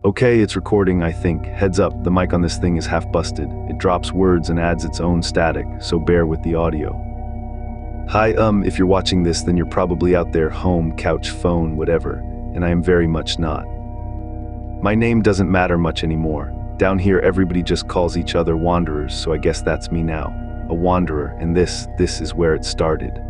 Okay, it's recording, I think. Heads up, the mic on this thing is half busted. It drops words and adds its own static, so bear with the audio. Hi, if you're watching this, then you're probably out there, home, couch, phone, whatever, and I am very much not. My name doesn't matter much anymore. Down here, everybody just calls each other wanderers, so I guess that's me now. A wanderer, and this is where it started.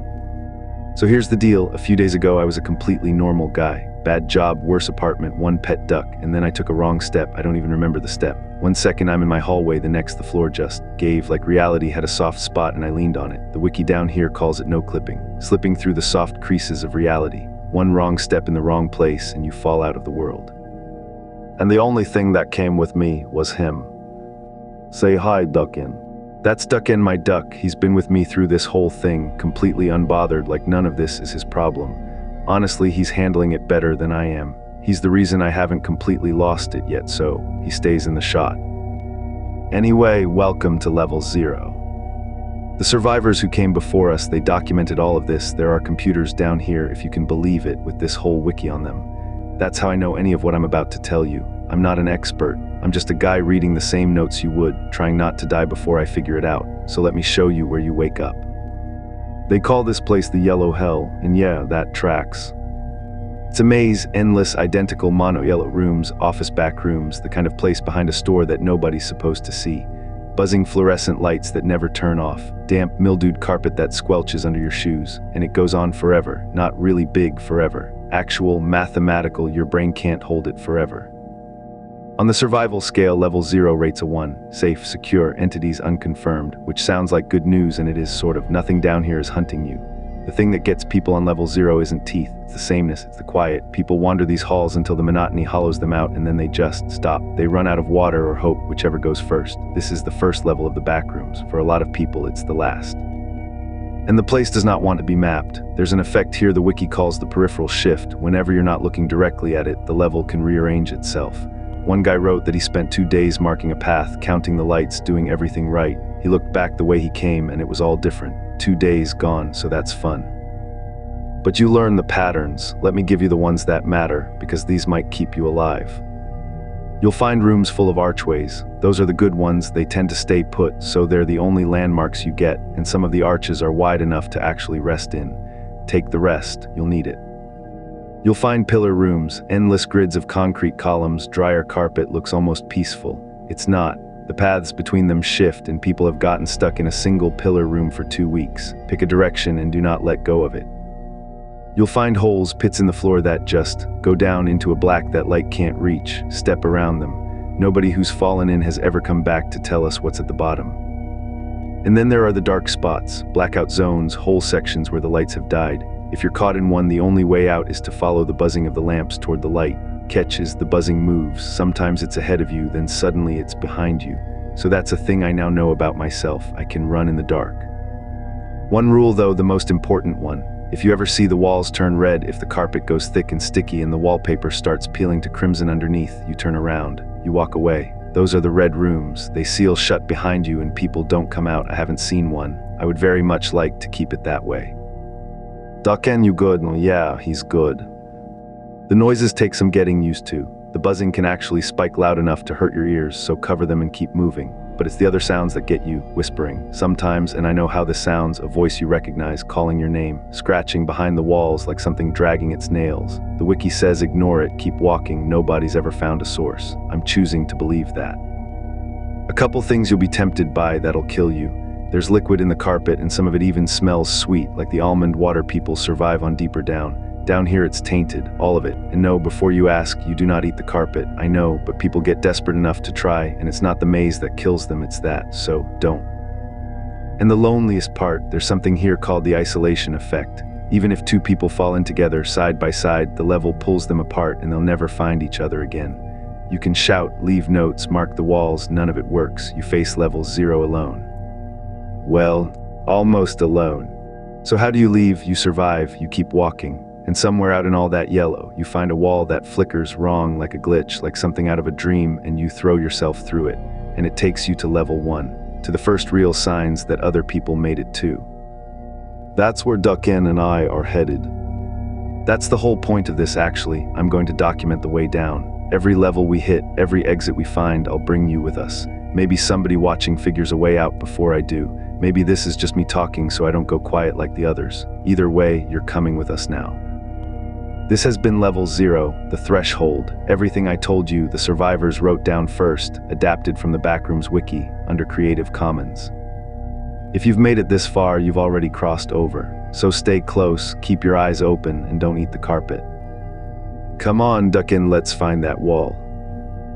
So here's the deal. A few days ago, I was a completely normal guy. Bad job, worse apartment, one pet duck, and then I took a wrong step. I don't even remember the step. 1 second I'm in my hallway, the next the floor just gave, like reality had a soft spot and I leaned on it. The wiki down here calls it no clipping. Slipping through the soft creases of reality. One wrong step in the wrong place and you fall out of the world. And the only thing that came with me was him. Say hi, duckN. That's duckN, my duck. He's been with me through this whole thing, completely unbothered, like none of this is his problem. Honestly, he's handling it better than I am. He's the reason I haven't completely lost it yet, so he stays in the shot. Anyway, welcome to Level 0. The survivors who came before us, they documented all of this. There are computers down here, if you can believe it, with this whole wiki on them. That's how I know any of what I'm about to tell you. I'm not an expert. I'm just a guy reading the same notes you would, trying not to die before I figure it out. So let me show you where you wake up. They call this place the Yellow Hell, and yeah, that tracks. It's a maze, endless, identical mono-yellow rooms, office back rooms, the kind of place behind a store that nobody's supposed to see. Buzzing fluorescent lights that never turn off, damp, mildewed carpet that squelches under your shoes, and it goes on forever, not really big forever. Actual, mathematical, your brain can't hold it forever. On the survival scale, Level 0 rates a 1, safe, secure, entities unconfirmed, which sounds like good news and it is sort of. Nothing down here is hunting you. The thing that gets people on Level 0 isn't teeth, it's the sameness, it's the quiet. People wander these halls until the monotony hollows them out and then they just stop. They run out of water or hope, whichever goes first. This is the first level of the Backrooms. For a lot of people, it's the last. And the place does not want to be mapped. There's an effect here the wiki calls the Peripheral Shift. Whenever you're not looking directly at it, the level can rearrange itself. One guy wrote that he spent 2 days marking a path, counting the lights, doing everything right. He looked back the way he came and it was all different. 2 days gone, so that's fun. But you learn the patterns. Let me give you the ones that matter, because these might keep you alive. You'll find rooms full of archways. Those are the good ones. They tend to stay put, so they're the only landmarks you get, and some of the arches are wide enough to actually rest in. Take the rest, you'll need it. You'll find pillar rooms, endless grids of concrete columns, drier carpet, looks almost peaceful. It's not. The paths between them shift and people have gotten stuck in a single pillar room for 2 weeks. Pick a direction and do not let go of it. You'll find holes, pits in the floor that just go down into a black that light can't reach. Step around them. Nobody who's fallen in has ever come back to tell us what's at the bottom. And then there are the dark spots, blackout zones, whole sections where the lights have died. If you're caught in one, the only way out is to follow the buzzing of the lamps toward the light. Catch as the buzzing moves. Sometimes it's ahead of you, then suddenly it's behind you. So that's a thing I now know about myself. I can run in the dark. One rule though, the most important one. If you ever see the walls turn red, if the carpet goes thick and sticky and the wallpaper starts peeling to crimson underneath, you turn around. You walk away. Those are the red rooms. They seal shut behind you and people don't come out. I haven't seen one. I would very much like to keep it that way. duckN, you good? Well, yeah, he's good. The noises take some getting used to. The buzzing can actually spike loud enough to hurt your ears, so cover them and keep moving. But it's the other sounds that get you, whispering. Sometimes, and I know how this sounds, a voice you recognize calling your name, scratching behind the walls like something dragging its nails. The wiki says ignore it, keep walking, nobody's ever found a source. I'm choosing to believe that. A couple things you'll be tempted by that'll kill you. There's liquid in the carpet and some of it even smells sweet, like the almond water people survive on deeper down. Down here it's tainted, all of it. And no, before you ask, you do not eat the carpet. I know, but people get desperate enough to try, and it's not the maze that kills them, it's that, so don't. And the loneliest part, there's something here called the isolation effect. Even if 2 people fall in together, side by side, the level pulls them apart and they'll never find each other again. You can shout, leave notes, mark the walls, none of it works. You face Level 0 alone. Well, almost alone. So how do you leave? You survive, you keep walking. And somewhere out in all that yellow, you find a wall that flickers wrong like a glitch, like something out of a dream, and you throw yourself through it. And it takes you to Level 1, to the first real signs that other people made it too. That's where duckN and I are headed. That's the whole point of this actually. I'm going to document the way down. Every level we hit, every exit we find, I'll bring you with us. Maybe somebody watching figures a way out before I do. Maybe this is just me talking so I don't go quiet like the others. Either way, you're coming with us now. This has been Level 0, the threshold. Everything I told you, the survivors wrote down first, adapted from the Backrooms wiki, under Creative Commons. If you've made it this far, you've already crossed over. So stay close, keep your eyes open, and don't eat the carpet. Come on, duckN, let's find that wall.